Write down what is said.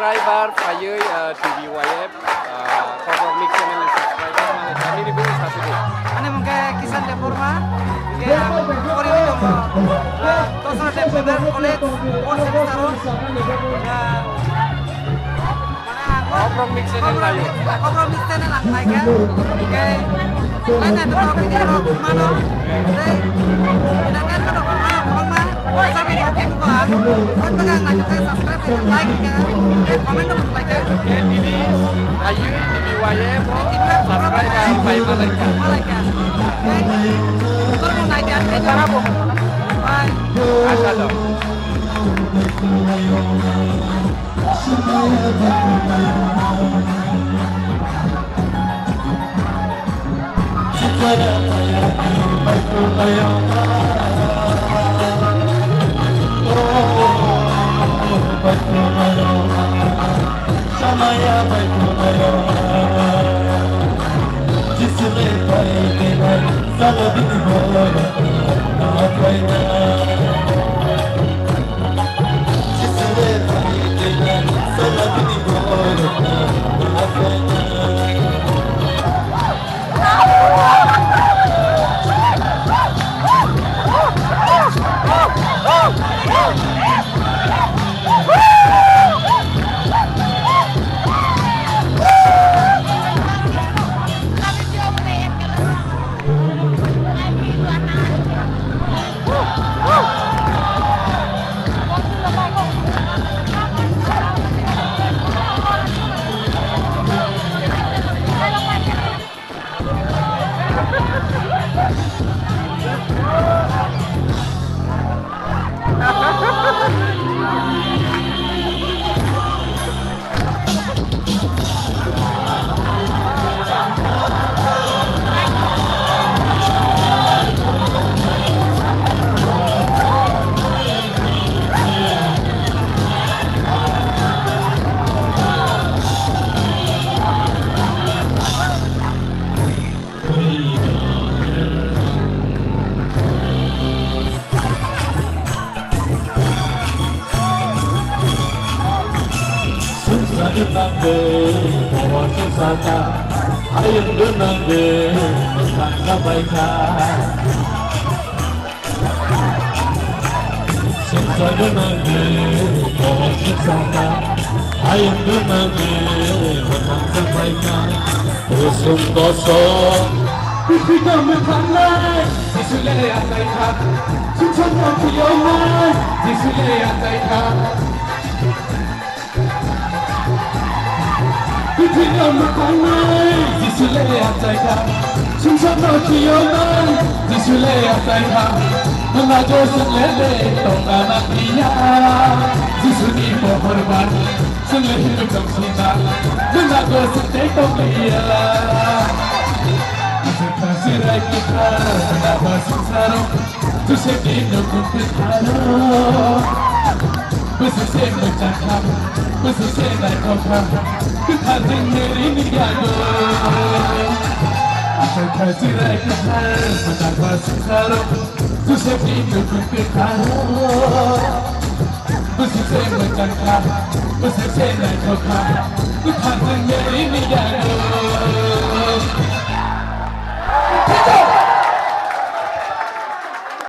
subscriber fayoi TVYF cover mix channel subscriber mane kami ni beri satu deh. Ane mungkin kisan dapur mah, mungkin kori itu mah. Tosra dapur college, course sekarang. Cover mix channel layu. Cover mix channel lang naik ya. Oke. Lain ada top video mana? Tidak kan kalau mana mana. Sampai di akhir gua. Kan pegang lanjut ke subscribe dan like ya. Komen dong like ya. Ini Ayu TVYF subscribe by Malika. Malika. Kalau mau naik ya, cara apa? Bye. Asal dong. Ayam denangge, sangka baikkan. Sangka denangge, pohon sangka. Ayam denangge, sangka baikkan. Usung kosong, pipi kami pandai. Disule yang baikkan, susun kami yomai. Disule yang baikkan. Pipinya mekanai, disule ataika. Susah nanti yonai, disule ataika. Mengajar selele, tongkana dia. Disuni pohorban, selele hidup cinta. Mengajar selele tongkia. Sirai kita, kenapa susah? Tu sei che non completano questo sembra già capo questo sembra copa che tanto ieri mi chiamo aspetta direi che ma da quasi caro tu sei che non completano questo sembra già capo questo sembra copa che tanto ieri mi chiamo